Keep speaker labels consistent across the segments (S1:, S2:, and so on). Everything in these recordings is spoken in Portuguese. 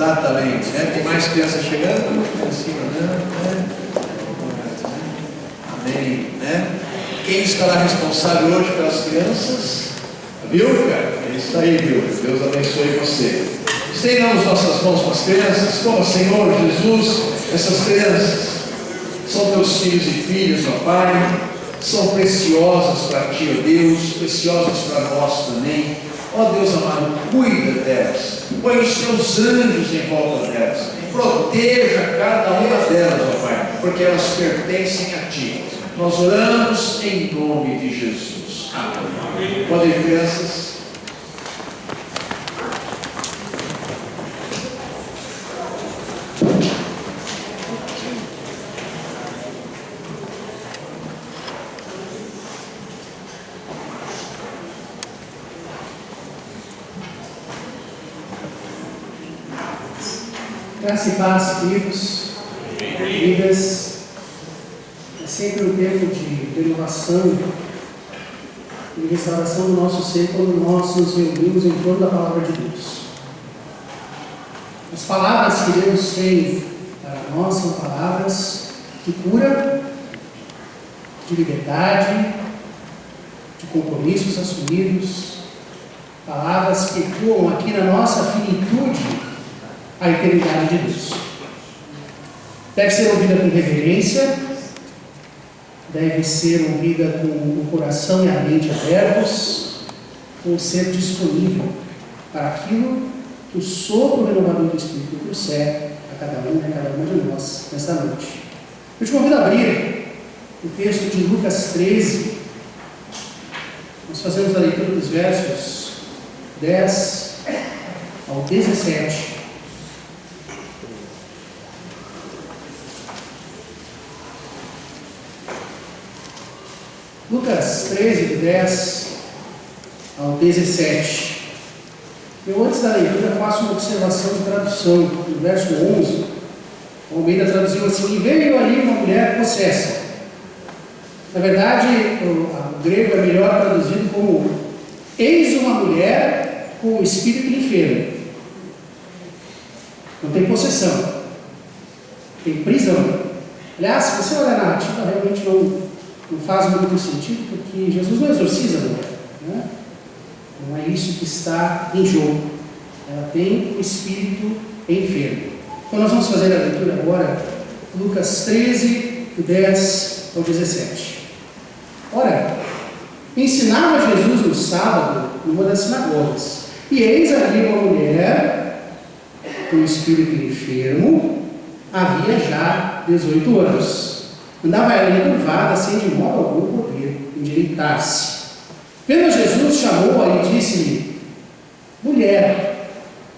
S1: Exatamente, né? Tem mais crianças chegando? Em cima, né? Amém, né? Quem estará responsável hoje pelas crianças? Viu, cara? É isso aí, viu? Deus abençoe você. Estendamos nossas mãos para as crianças, como Senhor Jesus, essas crianças são teus filhos e filhas, ó Pai, são preciosas para Ti, ó Deus, preciosas para nós também. Ó Deus amado, cuida delas, põe os teus anjos em volta delas, proteja cada uma delas, ó Pai, porque elas pertencem a Ti. Nós oramos em nome de Jesus. Amém. Podem ir, crianças.
S2: Graça e paz, queridos, queridas. É sempre um tempo de renovação e restauração do nosso ser quando nós nos reunimos em torno da palavra de Deus. As palavras que Deus tem para nós são palavras de cura, de liberdade, de compromissos assumidos, palavras que ecoam aqui na nossa finitude a eternidade de Deus. Deve ser ouvida com reverência, deve ser ouvida com o coração e a mente abertos, com ser disponível para aquilo que o sopro renovador do Espírito trouxer a cada um e a cada uma de nós nesta noite. Eu te convido a abrir o texto de Lucas 13. Nós fazemos a leitura dos versos 10 ao 17. Lucas 13, do 10 ao 17. Eu, antes da leitura, faço uma observação de tradução. No verso 11, o Almeida traduziu assim: e veio ali uma mulher possessa. Na verdade, o grego é melhor traduzido como: eis uma mulher com o espírito enfermo. Não tem possessão, tem prisão. Aliás, se você olhar na narrativa, realmente não faz muito sentido, porque Jesus não exorciza a mulher, né? Não é isso que está em jogo. Ela tem o espírito enfermo. Então nós vamos fazer a leitura agora, Lucas 13, do 10 ao 17. Ora, ensinava Jesus no sábado numa das sinagogas, e eis ali uma mulher com o espírito enfermo, havia já 18 anos. Andava ela encurvada, sem de modo algum poder endireitar-se. Vendo Jesus, chamou-a e disse-lhe: mulher,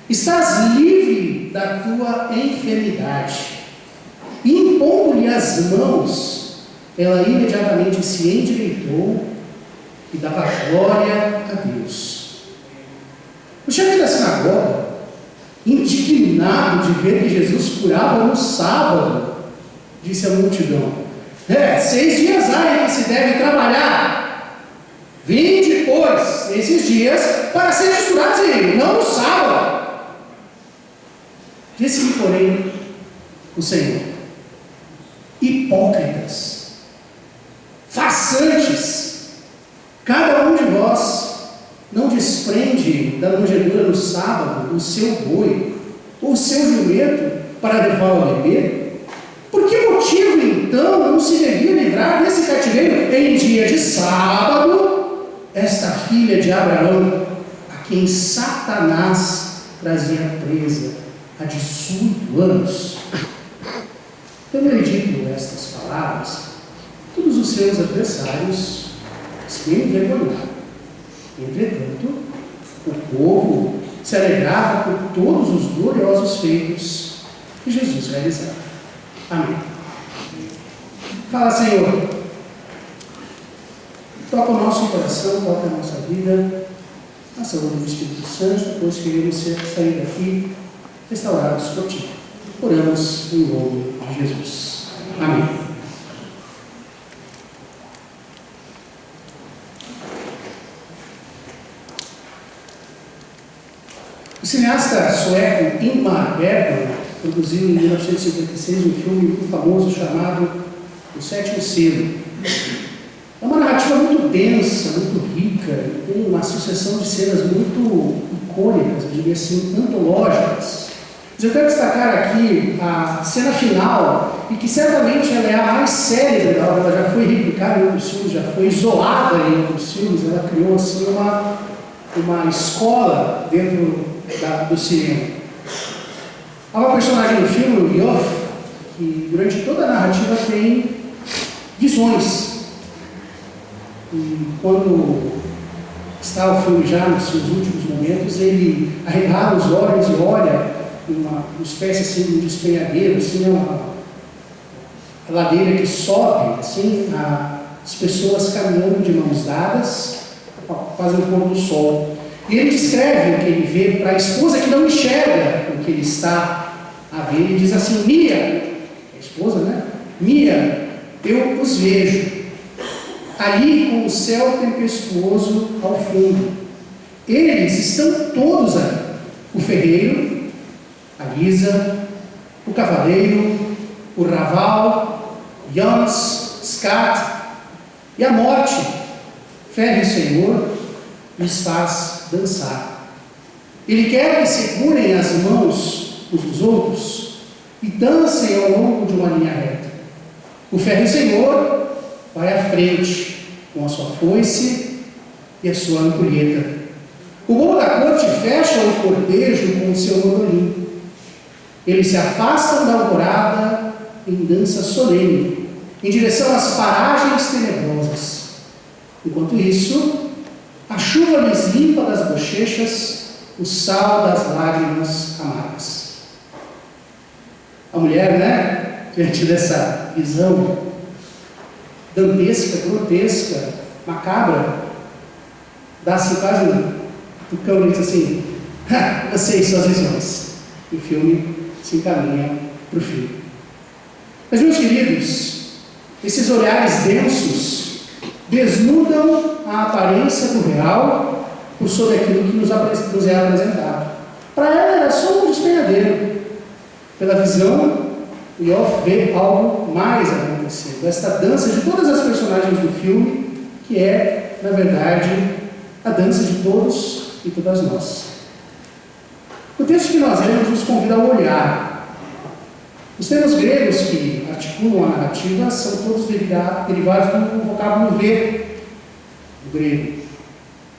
S2: estás livre da tua enfermidade. E impondo-lhe as mãos, ela imediatamente se endireitou e dava glória a Deus. O chefe da sinagoga, indignado de ver que Jesus curava no sábado, disse à multidão: 6 dias há em que se deve trabalhar. Vinde, pois, esses dias para serem estudados e não no sábado. Disse-lhe, porém, o Senhor: hipócritas, farsantes, cada um de vós não desprende da manjedoura no sábado o seu boi ou o seu jumento para levá-lo a beber? Por que motivo, então, não se devia livrar desse cativeiro em dia de sábado esta filha de Abraão, a quem Satanás trazia presa há 18 anos? Tendo ele dito estas palavras, todos os seus adversários se envergonharam. Entretanto, o povo se alegrava por todos os gloriosos feitos que Jesus realizava. Amém. Fala, Senhor. Toca o nosso coração, toca a nossa vida, a saúde do Espírito Santo, pois queremos sair daqui restaurados por Ti. Oramos em nome de Jesus. Amém. O cineasta sueco Ingmar Bergman produziu em 1956 um filme muito famoso chamado O Sétimo Selo. É uma narrativa muito densa, muito rica, tem uma sucessão de cenas muito icônicas, eu diria assim, antológicas. Mas eu quero destacar aqui a cena final, e que certamente ela é a mais célebre da obra, ela já foi replicada em outros filmes, já foi isolada em outros filmes, ela criou assim uma escola dentro do cinema. Há uma personagem no filme, o Yoff, que durante toda a narrativa tem visões. E quando está o filme já nos seus últimos momentos, ele arregala os olhos e olha uma espécie assim, de um despenhadeiro, assim, uma ladeira que sobe, assim, as pessoas caminhando de mãos dadas, quase no pôr do sol. E ele descreve o que ele vê para a esposa que não enxerga o que ele está a ver. Ele diz assim: Mia, a esposa, né? Mia, eu os vejo ali com o céu tempestuoso ao fundo. Eles estão todos ali. O ferreiro, a Lisa, o cavaleiro, o Raval, Jans, Skat e a morte. Ferre o Senhor e os faz dançar. Ele quer que segurem as mãos uns dos outros e dancem ao longo de uma linha reta. O ferre o Senhor vai à frente com a sua foice e a sua ampulheta. O bobo da corte fecha o cortejo com o seu mandolim. Eles se afastam da alvorada em dança solene, em direção às paragens tenebrosas. Enquanto isso, a chuva lhes limpa das bochechas o sal das lágrimas amargas. A mulher, né, diante dessa visão dantesca, grotesca, macabra, dá-se quase um cão e diz assim: eu sei suas visões. E o filme se encaminha para o fim. Mas, meus queridos, esses olhares densos desnudam a aparência do real por sobre aquilo que nos é apresentado. Para ela era só um despenhadeiro. Pela visão, o Yoff vê algo mais acontecendo. Esta dança de todas as personagens do filme, que é, na verdade, a dança de todos e todas nós. O texto que nós lemos nos convida a olhar. Os termos gregos que articulam a narrativa são todos derivados do vocábulo ver, do grego.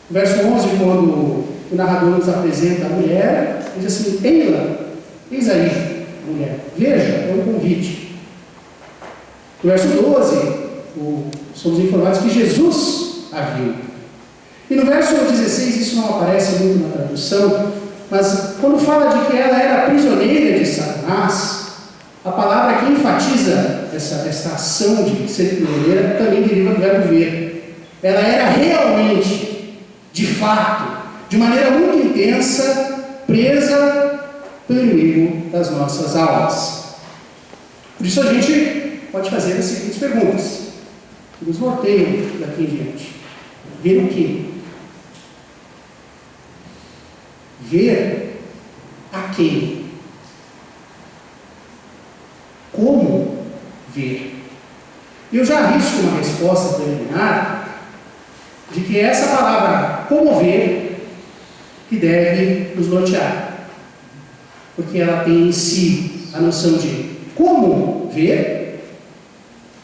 S2: No verso 11, quando o narrador nos apresenta a mulher, diz assim: Eila, eis aí a mulher. Veja, é um convite. No verso 12, somos informados que Jesus a viu. E no verso 16, isso não aparece muito na tradução, mas quando fala de que ela era prisioneira de Satanás, a palavra que enfatiza essa ação de ser prisioneira também deriva do verbo ver. Ela era realmente, de fato, de maneira muito intensa, presa pelo inimigo das nossas almas. Por isso a gente pode fazer as seguintes perguntas, que nos norteiam daqui em diante. Ver o quê? Ver a quem? Como ver? Eu já arrisco uma resposta preliminar de que é essa palavra como ver que deve nos nortear, porque ela tem em si a noção de como ver,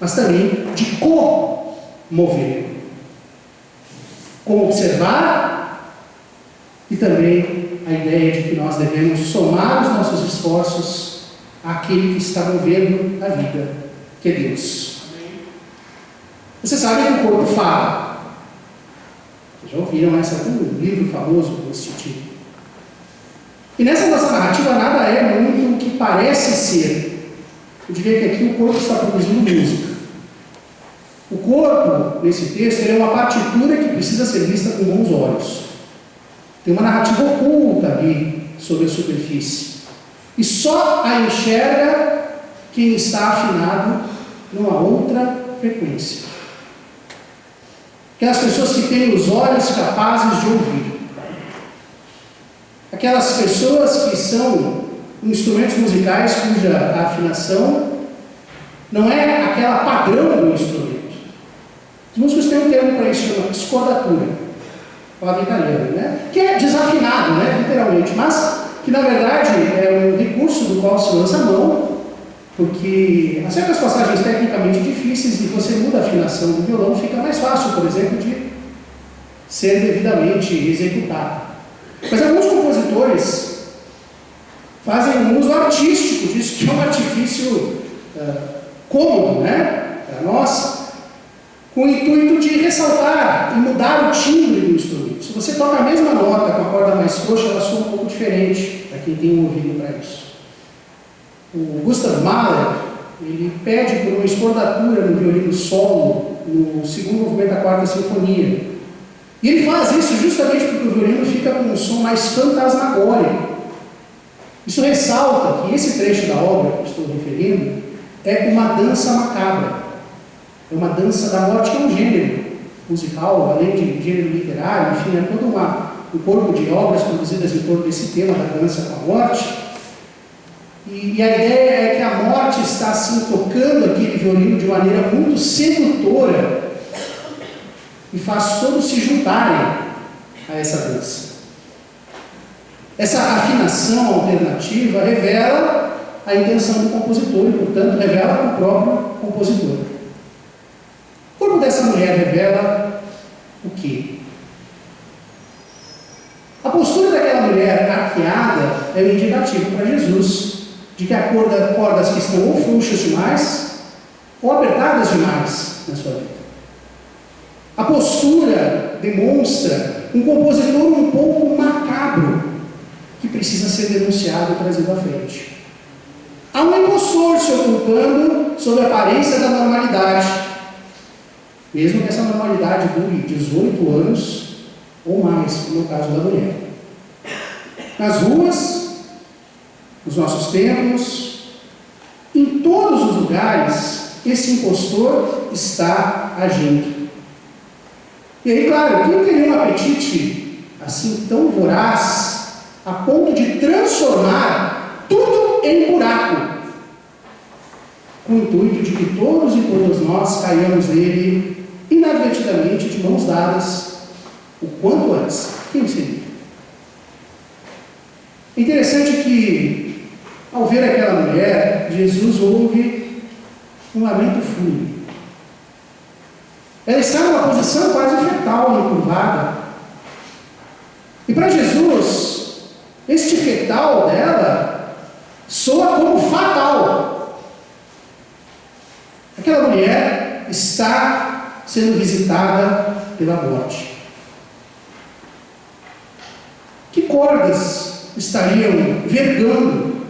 S2: mas também de como mover, como observar, e também a ideia de que nós devemos somar os nossos esforços àquele que está movendo a vida, que é Deus. Você sabe que o corpo fala. Vocês já ouviram um livro famoso desse tipo. E nessa nossa narrativa nada é muito o que parece ser. Eu diria que aqui o corpo está produzindo música. O corpo, nesse texto, é uma partitura que precisa ser vista com bons olhos. Tem uma narrativa oculta ali sobre a superfície. E só a enxerga quem está afinado numa outra frequência. Aquelas pessoas que têm os olhos capazes de ouvir. Aquelas pessoas que são instrumentos musicais cuja afinação não é aquela padrão do instrumento. Os músicos têm um termo para isso, chama escordatura, palavra italiana, né? Que é desafinado, né? Literalmente, mas que na verdade é um recurso do qual se lança a mão, porque há certas passagens tecnicamente difíceis e você muda a afinação do violão, fica mais fácil, por exemplo, de ser devidamente executado. Mas alguns compositores fazem um uso artístico disso, que é um artifício cômodo, né, para nós, com o intuito de ressaltar e mudar o timbre do instrumento. Se você toca a mesma nota com a corda mais frouxa, ela soa um pouco diferente, para quem tem um ouvido para isso. O Gustav Mahler, ele pede por uma escordatura no violino solo, no segundo movimento da quarta sinfonia. E ele faz isso justamente porque o violino fica com um som mais fantasmagórico. Isso ressalta que esse trecho da obra que estou referindo é uma dança macabra. É uma dança da morte, que é um gênero musical, além de gênero literário, enfim, é todo um corpo de obras produzidas em torno desse tema da dança com a morte. E a ideia é que a morte está assim tocando aquele violino de maneira muito sedutora e faz todos se juntarem a essa dança. Essa afinação alternativa revela a intenção do compositor e, portanto, revela o próprio compositor. O corpo dessa mulher revela o quê? A postura daquela mulher arqueada é um indicativo para Jesus de que há cordas que estão ou frouxas demais ou apertadas demais na sua vida. A postura demonstra um compositor um pouco macabro que precisa ser denunciado e trazido à frente. Há um impostor se ocultando sob a aparência da normalidade, mesmo que essa normalidade dure 18 anos ou mais, como é o caso da mulher. Nas ruas, nos nossos templos, em todos os lugares, esse impostor está agindo. E aí, claro, quem teria um apetite assim tão voraz a ponto de transformar tudo em buraco, com o intuito de que todos e todas nós caiamos nele inadvertidamente, de mãos dadas, o quanto antes? Quem seria? É interessante que, ao ver aquela mulher, Jesus ouve um lamento fúnebre. Ela está numa posição quase fetal, encurvada. E para Jesus, este fetal dela soa como fatal. Aquela mulher está sendo visitada pela morte. Que cordas estariam vergando?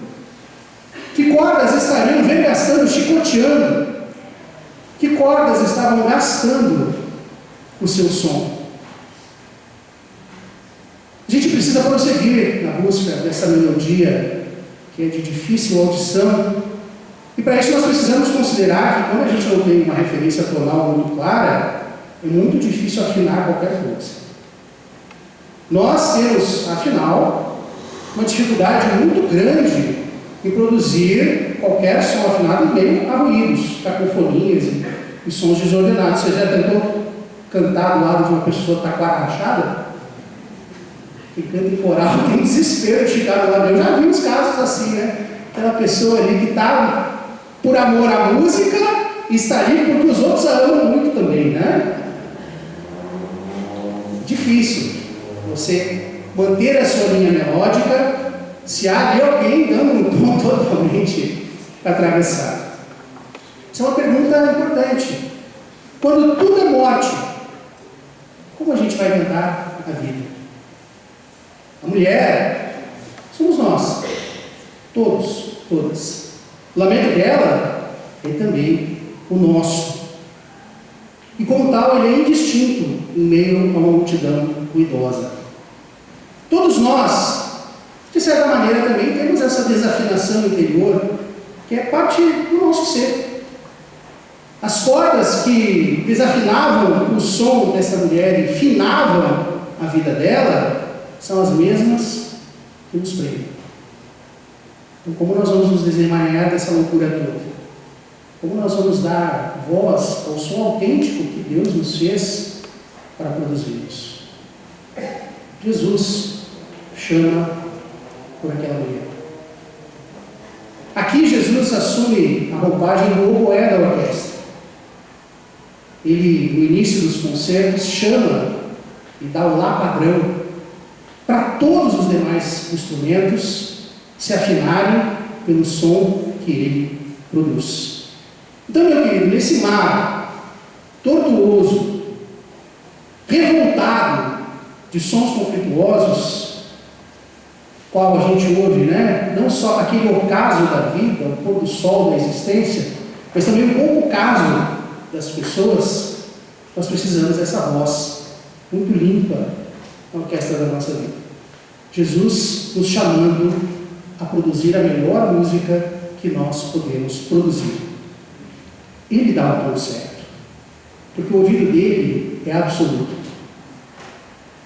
S2: Que cordas estariam vergastando, chicoteando? Que cordas estavam gastando o seu som? A gente precisa prosseguir na busca dessa melodia que é de difícil audição. E para isso nós precisamos considerar que quando a gente não tem uma referência tonal muito clara, é muito difícil afinar qualquer coisa. Nós temos, afinal, uma dificuldade muito grande em produzir qualquer som afinado em meio a ruídos, cacofonias e sons desordenados. Você já tentou cantar do lado de uma pessoa que está rachada? Quem canta em coral tem desespero de ficar do lado. Eu já vi uns casos assim, né? Aquela pessoa ali que está por amor à música e está ali porque os outros a amam muito também, né? Difícil você manter a sua linha melódica se há ali alguém dando um tom totalmente atravessado. Isso é uma pergunta importante. Quando tudo é morte, como a gente vai cantar a vida? A mulher somos nós, todos, todas. O lamento dela é também o nosso. E como tal, ele é indistinto em meio a uma multidão ruidosa. Todos nós, de certa maneira, também temos essa desafinação interior, que é parte do nosso ser. As cordas que desafinavam o som dessa mulher e finavam a vida dela, são as mesmas que nos prende. Então, como nós vamos nos desemaranhar dessa loucura toda? Como nós vamos dar voz ao som autêntico que Deus nos fez para produzirmos? Jesus chama por aquela mulher. Aqui Jesus assume a roupagem do oboé da orquestra. Ele, no início dos concertos, chama e dá o lá padrão para todos os demais instrumentos se afinarem pelo som que ele produz. Então, meu querido, nesse mar tortuoso, revoltado de sons conflituosos, qual a gente ouve, né? Não só aquele ocaso da vida, o pôr do sol da existência, mas também um pouco ocaso das pessoas, nós precisamos dessa voz muito limpa na orquestra da nossa vida. Jesus nos chamando a produzir a melhor música que nós podemos produzir. Ele dá o tom certo, porque o ouvido dele é absoluto.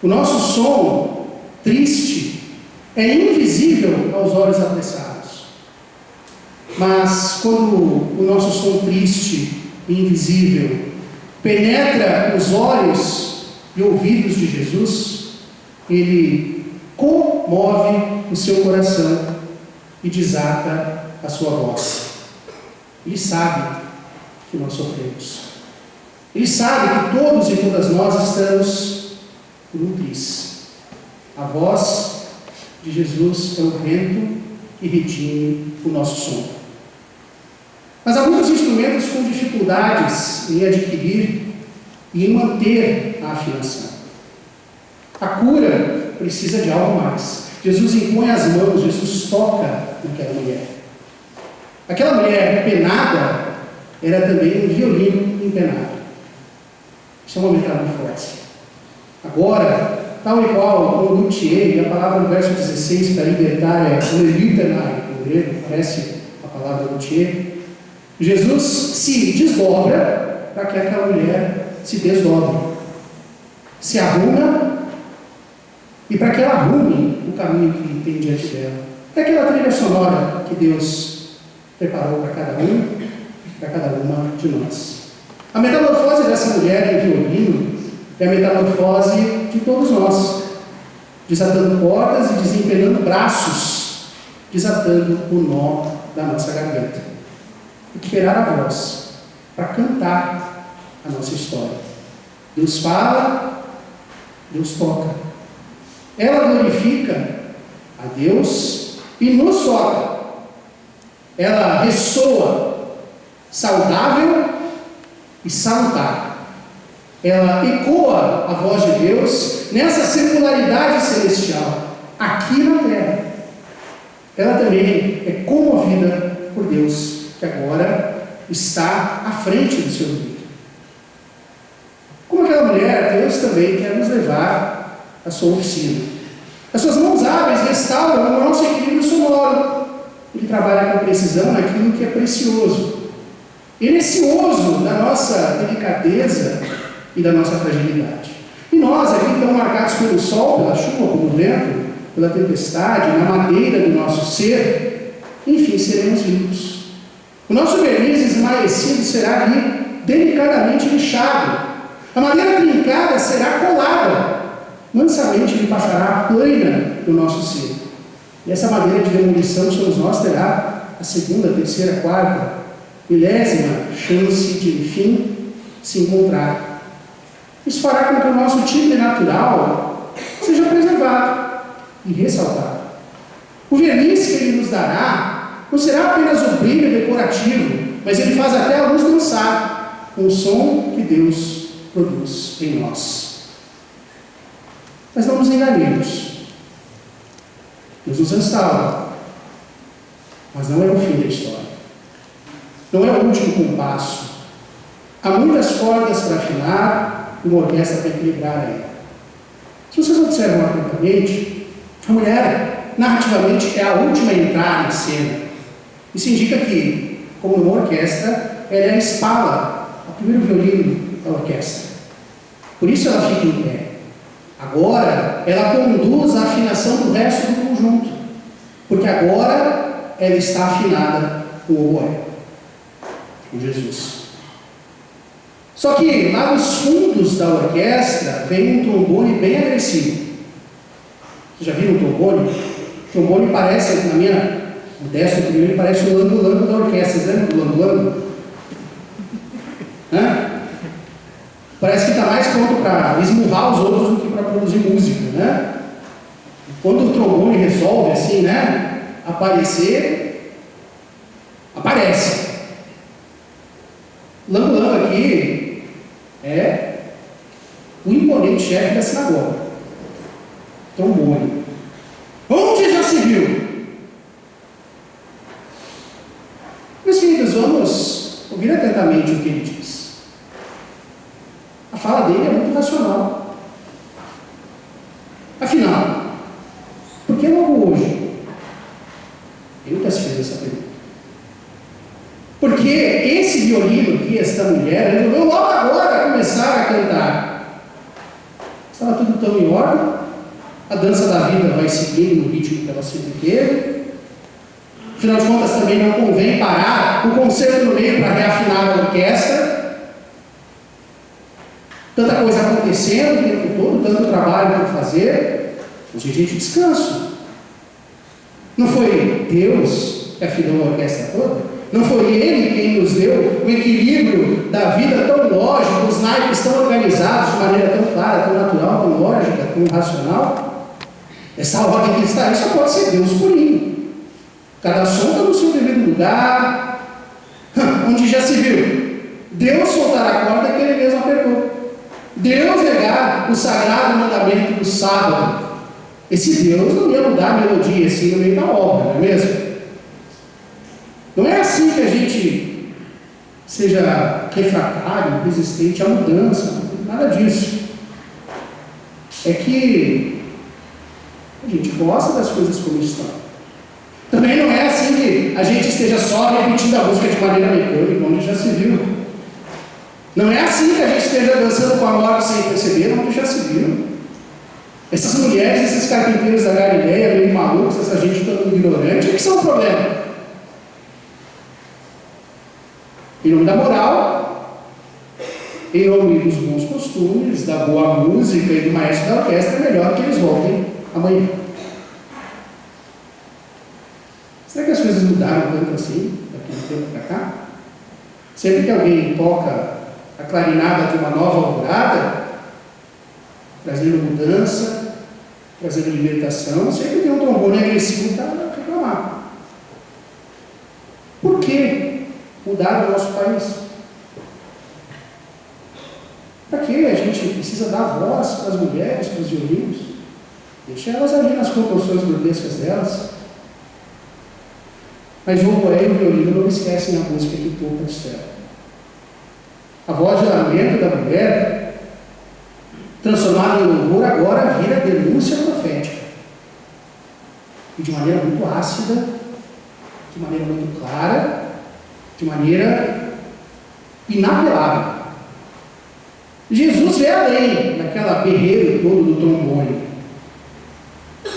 S2: O nosso som triste é invisível aos olhos apressados. Mas quando o nosso som triste e invisível penetra os olhos e ouvidos de Jesus, ele comove o seu coração e desata a sua voz. Ele sabe que nós sofremos. Ele sabe que todos e todas nós estamos nus. A voz de Jesus é o vento que redime o nosso som. Mas há muitos instrumentos com dificuldades em adquirir e em manter a afinação. A cura precisa de algo mais. Jesus impõe as mãos, Jesus toca naquela mulher. Aquela mulher penada era também um violino empenado. Isso é uma metamorfose. Agora, tal e qual o luthier, e a palavra no verso 16 para libertar é lelitanai, no grego, parece a palavra luthier. Jesus se desdobra para que aquela mulher se desdobre, se arruma, e para que ela arrume o caminho que tem diante dela. É aquela trilha sonora que Deus preparou para cada um, para cada uma de nós. A metamorfose dessa mulher em violino é a metamorfose de todos nós, desatando cordas e desempenhando braços, desatando o nó da nossa garganta. Recuperar a voz para cantar a nossa história. Deus fala, Deus toca. Ela glorifica a Deus e nos toca. Ela ressoa saudável e salutar. Ela ecoa a voz de Deus nessa singularidade celestial, aqui na terra. Ela também é comovida por Deus, que agora está à frente do seu ouvido. Como aquela mulher, Deus também quer nos levar à sua oficina. As suas mãos hábeis restauram o nosso equilíbrio sonoro. Ele trabalha com precisão naquilo que é precioso. Ele é cioso da nossa delicadeza e da nossa fragilidade. E nós, aqui estamos marcados pelo sol, pela chuva, pelo vento, pela tempestade, na madeira do nosso ser, enfim, seremos limpos. O nosso verniz esmaecido será ali delicadamente lixado. A madeira trincada será colada. Mansamente ele passará a plana do nosso ser. E essa madeira de demolição somos nós terá a segunda, terceira, quarta, milésima chance de, enfim, se encontrar. Isso fará com que o nosso timbre natural seja preservado e ressaltado. O verniz que ele nos dará não será apenas o brilho decorativo, mas ele faz até a luz dançar com o som que Deus produz em nós. Mas não nos enganemos. Deus nos restaura, mas não é o fim da história. Não é o último compasso. Há muitas cordas para afinar e uma orquestra para equilibrar ela. Se vocês observam atentamente, a mulher, narrativamente, é a última a entrar na cena. Isso indica que, como numa orquestra, ela é a espala, o primeiro violino da orquestra. Por isso ela fica em pé. Agora, ela conduz a afinação do resto do conjunto. junto, porque agora ela está afinada com o oboé, com Jesus. Só que lá nos fundos da orquestra vem um trombone bem agressivo. Vocês já viram o trombone? O trombone parece, na minha modesta opinião, ele parece o lango-lango da orquestra. Vocês lembram do lango-lango? Parece que está mais pronto para esmurrar os outros do que para produzir música, né? Quando o trombone resolve assim, né, aparecer, aparece. Lango-lango aqui é o imponente chefe da sinagoga. Trombone. Onde já se viu? Meus queridos, vamos ouvir atentamente o que ele diz. A fala dele é muito racional. Afinal, por que logo hoje? Ele nunca se fez essa pergunta. Porque esse violino aqui, esta mulher, resolveu logo agora começar a cantar. Estava tudo tão em ordem. A dança da vida vai seguir no ritmo que ela sempre teve. Afinal de contas, também não convém parar o concerto no meio para reafinar a orquestra. Tanta coisa acontecendo o tempo todo, tanto trabalho para fazer. Hoje a gente descansa. Não foi Deus que afinou a orquestra toda? Não foi Ele quem nos deu o equilíbrio da vida tão lógico, os naipes tão organizados, de maneira tão clara, tão natural, tão lógica, tão racional? Essa ordem que está aí só pode ser Deus purinho. Cada som está no seu devido lugar. Onde já se viu Deus soltar a corda que Ele mesmo apertou. Deus negar o sagrado mandamento do sábado. Esse Deus não ia mudar a melodia assim no meio da obra, não é mesmo? Não é assim que a gente seja refratário, resistente à mudança, nada disso. É que a gente gosta das coisas como estão. Também não é assim que a gente esteja só repetindo a música de maneira mecânica, onde já se viu. Não é assim que a gente esteja dançando com a morte sem perceber, onde já se viu. Essas mulheres, esses carpinteiros da Galileia, meio malucos, essa gente toda ignorante, o que são o problema? Em nome da moral, em nome dos bons costumes, da boa música e do maestro da orquestra, é melhor que eles voltem amanhã. Será que as coisas mudaram tanto assim, daqui a um tempo para cá? Sempre que alguém toca a clarinada de uma nova alvorada, trazendo mudança, trazendo libertação, sempre tem um trombone agressivo para reclamar. Por que mudar o nosso país? Para que a gente precisa dar voz para as mulheres, para os violinos? Deixa elas ali nas proporções grotescas delas. Mas o oboé e o violino não esquecem a música que toca do céu. A voz de lamento da mulher, transformada em louvor, agora vira denúncia profética. E de maneira muito ácida, de maneira muito clara, de maneira inapelável. Jesus vê além daquela berreira toda do trombone.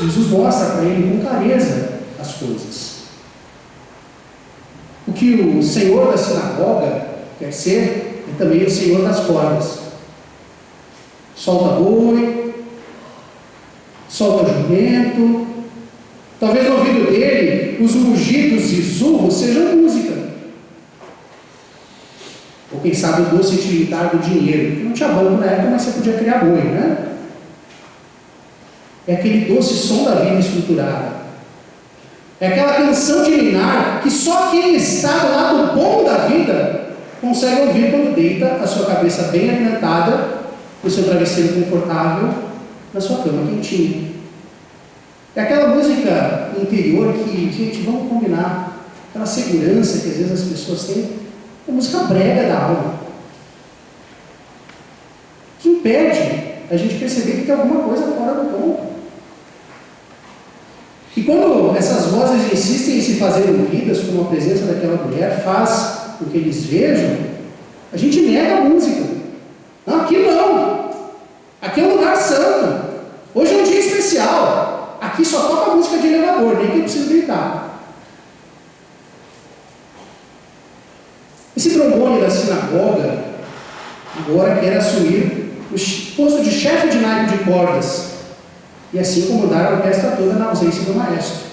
S2: Jesus mostra para ele com clareza as coisas. O que o Senhor da sinagoga quer ser é também o Senhor das cordas. Solta boi, solta jumento. Talvez no ouvido dele os mugidos e zurros sejam música. Ou quem sabe o doce tiritar do dinheiro, que não tinha banco na época, mas você podia criar boi, né? É aquele doce som da vida estruturada. É aquela canção de ninar que só quem está do lado bom da vida consegue ouvir quando deita a sua cabeça bem alimentada, o seu travesseiro confortável, na sua cama quentinha. É aquela música interior que, gente, vamos combinar, aquela segurança que às vezes as pessoas têm, é música brega da alma, que impede a gente perceber que tem alguma coisa fora do tom. E quando essas vozes insistem em se fazer ouvidas, como a presença daquela mulher faz com que eles vejam, a gente nega a música. Não, aqui não. Aqui é um lugar santo. Hoje é um dia especial. Aqui Aqui só toca música de elevador, nem que eu preciso gritar. Esse trombone da sinagoga agora quer assumir o posto de chefe de naipe de cordas e assim comandar a orquestra toda na ausência do maestro.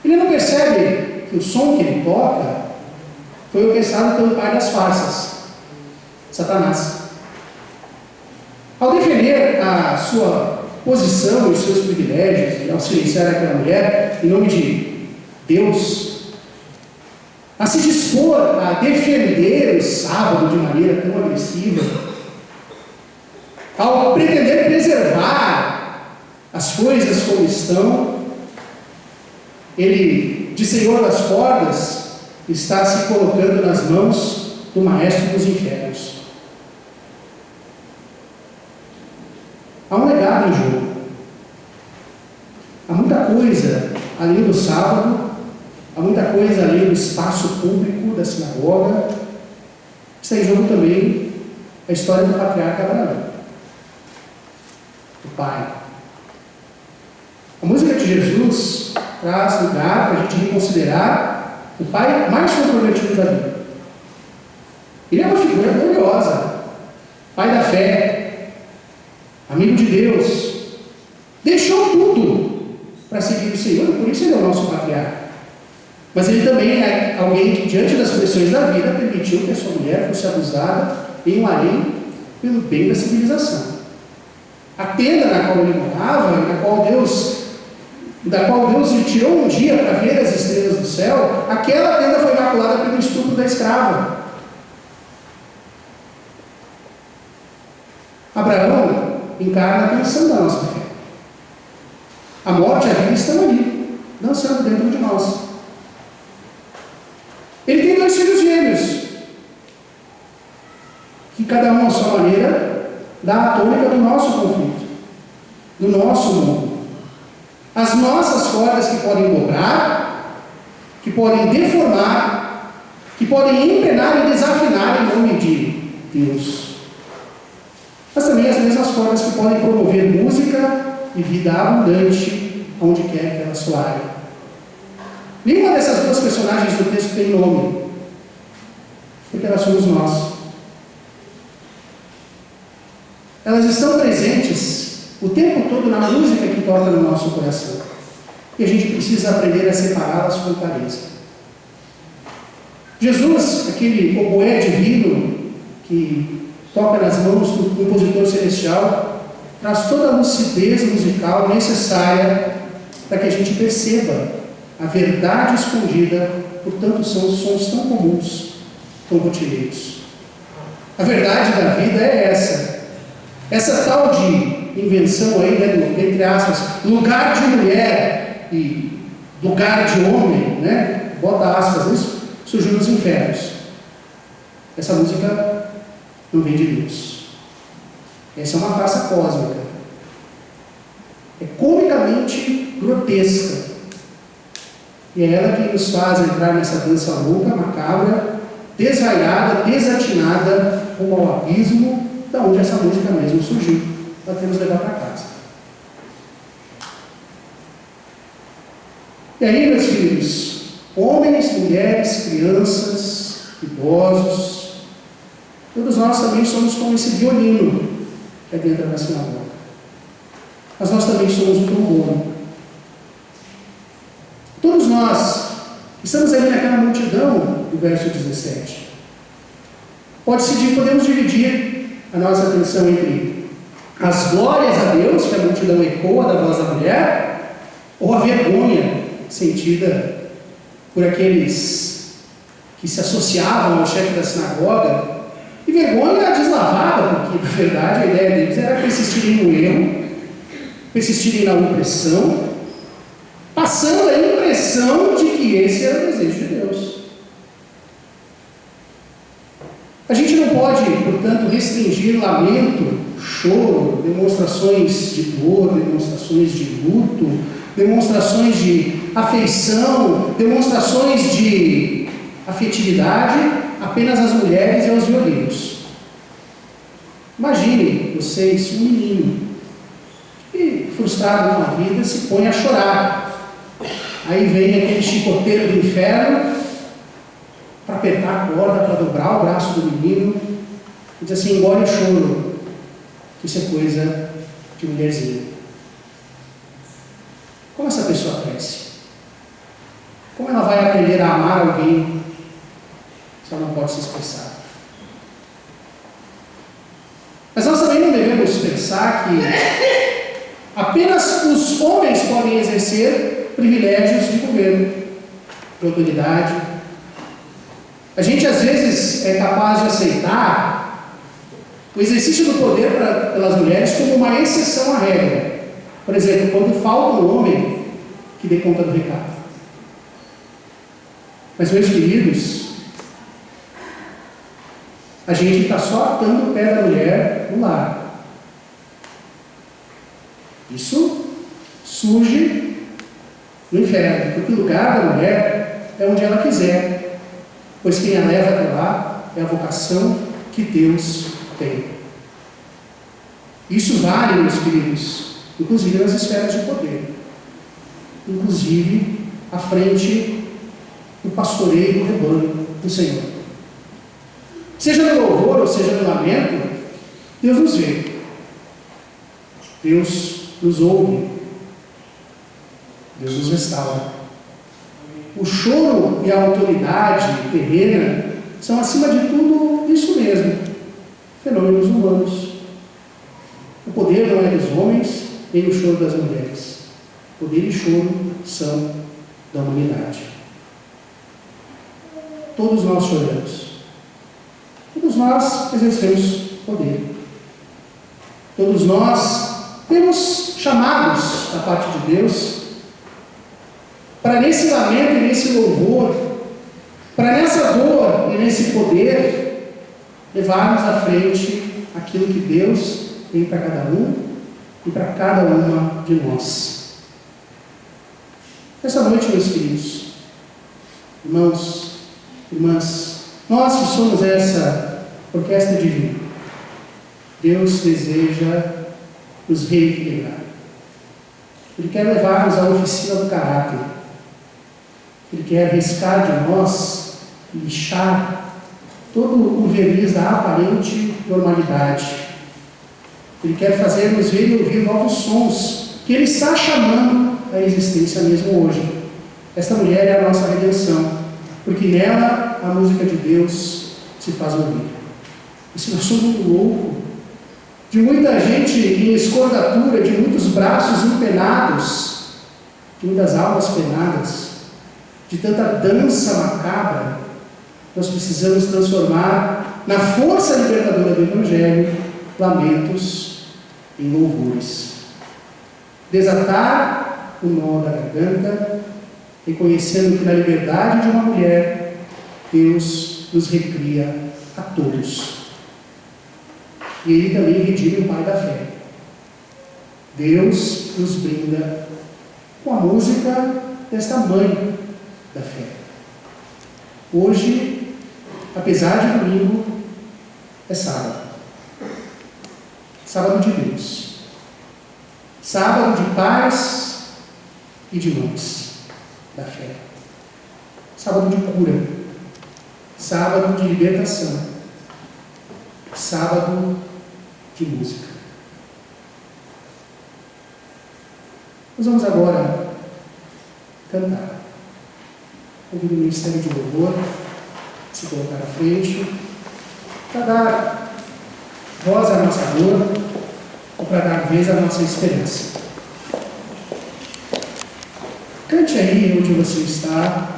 S2: Ele não percebe que o som que ele toca foi orquestrado pelo pai das farsas, Satanás. Ao defender a sua posição e os seus privilégios, e ao silenciar aquela mulher, em nome de Deus, a se dispor a defender o sábado de maneira tão agressiva, ao pretender preservar as coisas como estão, ele, de Senhor das cordas, está se colocando nas mãos do Maestro dos Infernos. Há um legado em jogo. Há muita coisa além do sábado, há muita coisa além do espaço público da sinagoga. Está em jogo também a história do patriarca Abraão, o pai. A música de Jesus traz lugar para a gente reconsiderar o pai mais comprometido da vida. Ele é uma figura gloriosa, pai da fé, amigo de Deus, deixou tudo para seguir o Senhor, por isso ele é o nosso patriarca. Mas ele também é alguém que, diante das pressões da vida, permitiu que a sua mulher fosse abusada em um harém pelo bem da civilização. A tenda na qual ele morava, da qual Deus lhe tirou um dia para ver as estrelas do céu, aquela tenda foi maculada pelo estupro da escrava. Abraão encarna a tensão da nossa fé. A morte e a vida estão ali, dançando dentro de nós. Ele tem 2 filhos gêmeos, que cada um à sua maneira dá a tônica do nosso conflito, do nosso mundo. As nossas cordas que podem dobrar, que podem deformar, que podem empenar e desafinar em nome de Deus. Mas também as mesmas cordas que podem promover música e vida abundante onde quer que elas soarem. Nenhuma dessas 2 personagens do texto tem nome, porque elas somos nós. Elas estão presentes o tempo todo na música que toca no nosso coração. E a gente precisa aprender a separá-las com clareza. Jesus, aquele oboé divino que toca nas mãos do compositor celestial, traz toda a lucidez musical necessária para que a gente perceba a verdade escondida por tantos sons tão comuns, tão rotineiros. A verdade da vida é essa tal de invenção aí, né, entre aspas, lugar de mulher e lugar de homem, né, bota aspas nisso, surgiu nos infernos. Essa música não vem de Deus. Essa é uma farsa cósmica. É comicamente grotesca. E é ela que nos faz entrar nessa dança louca, macabra, desvairada, desatinada, rumo ao abismo, da onde essa música mesmo surgiu, para termos levar para casa. E aí, meus filhos, homens, mulheres, crianças, idosos, todos nós também somos como esse violino que adentra na sinagoga. Mas nós também somos um trombone. Todos nós estamos ali naquela multidão do verso 17. Podemos dividir a nossa atenção entre as glórias a Deus, que a multidão ecoa da voz da mulher, ou a vergonha sentida por aqueles que se associavam ao chefe da sinagoga, e vergonha deslavada, porque na verdade a ideia deles era persistirem no erro, persistirem na opressão, passando a impressão de que esse era o desejo de Deus. A gente não pode, portanto, restringir lamento, choro, demonstrações de dor, demonstrações de luto, demonstrações de afeição, demonstrações de afetividade apenas às mulheres e aos violinos. Imaginem vocês um menino que frustrado com a vida, se põe a chorar. Aí vem aquele chicoteiro do inferno para apertar a corda, para dobrar o braço do menino e diz assim: engole o choro, que isso é coisa de mulherzinha. Como essa pessoa cresce? Como ela vai aprender a amar alguém se ela não pode se expressar? Mas nós também não devemos pensar que apenas os homens podem exercer privilégios de governo, de autoridade. A gente às vezes é capaz de aceitar o exercício do poder pelas mulheres como uma exceção à regra. Por exemplo, quando falta um homem que dê conta do recado. Mas, meus queridos, a gente está só atando o pé da mulher no lar. Isso surge no inferno, porque o lugar da mulher é onde ela quiser, pois quem a leva até lá é a vocação que Deus tem. Isso vale, meus queridos, inclusive nas esferas de poder, inclusive à frente do pastoreio do rebanho do Senhor. Seja no louvor ou seja no lamento, Deus nos vê, Deus nos ouve, Deus nos restaura. O choro e a autoridade terrena são, acima de tudo, isso mesmo, fenômenos humanos. O poder não é dos homens, nem o choro das mulheres. Poder e choro são da humanidade. Todos nós choramos. Todos nós exercemos poder. Todos nós temos chamados da parte de Deus para nesse lamento e nesse louvor, para nessa dor e nesse poder, levarmos à frente aquilo que Deus tem para cada um e para cada uma de nós. Essa noite, meus queridos, irmãos, irmãs, nós que somos essa orquestra divina, Deus deseja nos reequilibrar. Ele quer levar-nos à oficina do caráter. Ele quer riscar de nós, lixar todo o verniz da aparente normalidade. Ele quer fazer-nos ver e ouvir novos sons que Ele está chamando à existência mesmo hoje. Esta mulher é a nossa redenção, porque nela a música de Deus se faz ouvir. E se nós somos muito loucos, de muita gente em escordatura, de muitos braços empenados, de muitas almas penadas, de tanta dança macabra, nós precisamos transformar na força libertadora do Evangelho lamentos em louvores. Desatar o nó da garganta, reconhecendo que na liberdade de uma mulher, Deus nos recria a todos. E Ele também redime o Pai da fé. Deus nos brinda com a música desta mãe da fé. Hoje, apesar de domingo, é sábado. Sábado de Deus. Sábado de paz e de mães da fé. Sábado de cura. Sábado de libertação. Sábado de música. Nós vamos agora cantar. Ouvir o ministério de louvor, se colocar à frente, para dar voz à nossa dor, ou para dar vez à nossa esperança. Cante aí onde você está,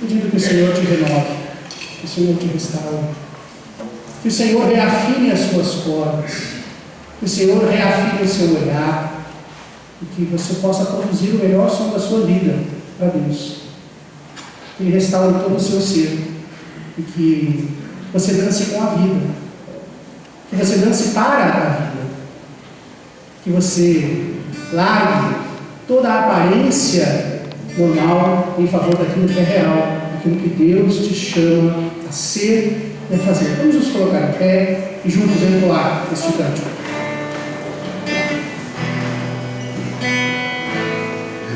S2: pedindo que o Senhor te renove, que o Senhor te restaure, que o Senhor reafine as suas cordas, que o Senhor reafine o seu olhar, e que você possa produzir o melhor som da sua vida para Deus. Que Ele restaure todo o seu ser, e que você dance com a vida, que você dance para a vida, que você largue toda a aparência normal em favor daquilo que é real, daquilo que Deus te chama a ser e a fazer. Vamos nos colocar em pé e juntos entoar este cântico.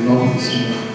S2: nome do Senhor.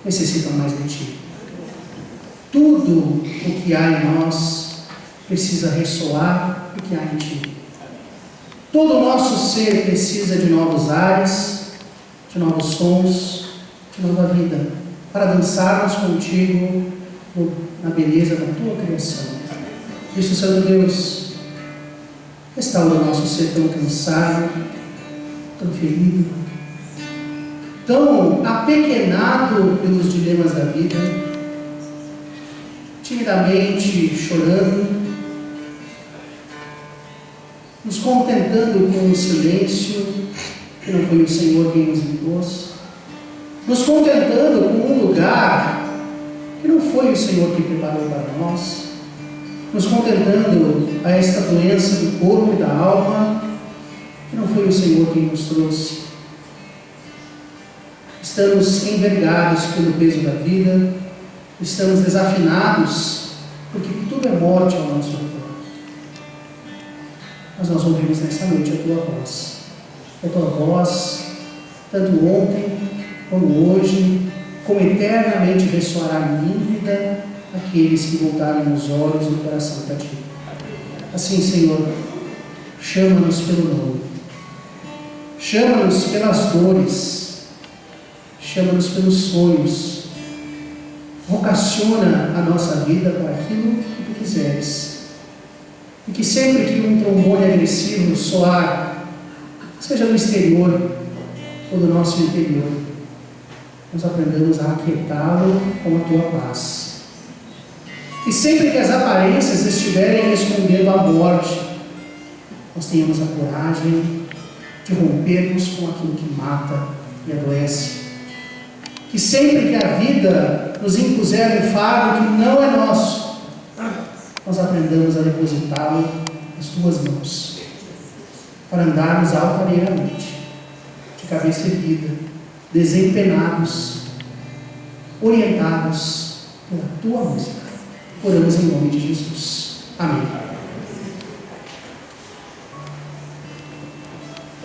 S2: Necessitam mais de Ti. Tudo o que há em nós precisa ressoar o que há em Ti. Todo o nosso ser precisa de novos ares, de novos sons, de nova vida, para dançarmos contigo na beleza da Tua criação. Por isso, Santo Deus, restaura o nosso ser tão cansado, tão ferido, tão apequenado pelos dilemas da vida, timidamente chorando, nos contentando com o silêncio, que não foi o Senhor quem nos impôs, nos contentando com um lugar que não foi o Senhor que preparou para nós, nos contentando a esta doença do corpo e da alma, que não foi o Senhor quem nos trouxe. Estamos envergados pelo peso da vida, estamos desafinados, porque tudo é morte ao nosso redor. Mas nós ouvimos nessa noite a Tua voz. A Tua voz, tanto ontem como hoje, como eternamente ressoará lívida aqueles que voltarem os olhos do coração para Ti. Assim, Senhor, chama-nos pelo nome, chama-nos pelas dores, chama-nos pelos sonhos, vocaciona a nossa vida para aquilo que Tu quiseres. E que sempre que um trombone agressivo soar, seja no exterior ou no nosso interior, nós aprendamos a aquietá-lo com a Tua paz. E sempre que as aparências estiverem escondendo a morte, nós tenhamos a coragem de rompermos com aquilo que mata e adoece. que sempre que a vida nos impuser um fardo que não é nosso, nós aprendamos a depositá-lo nas tuas mãos, para andarmos altaneiramente, de cabeça erguida, desempenados, orientados pela tua música. Oramos em nome de Jesus. Amém.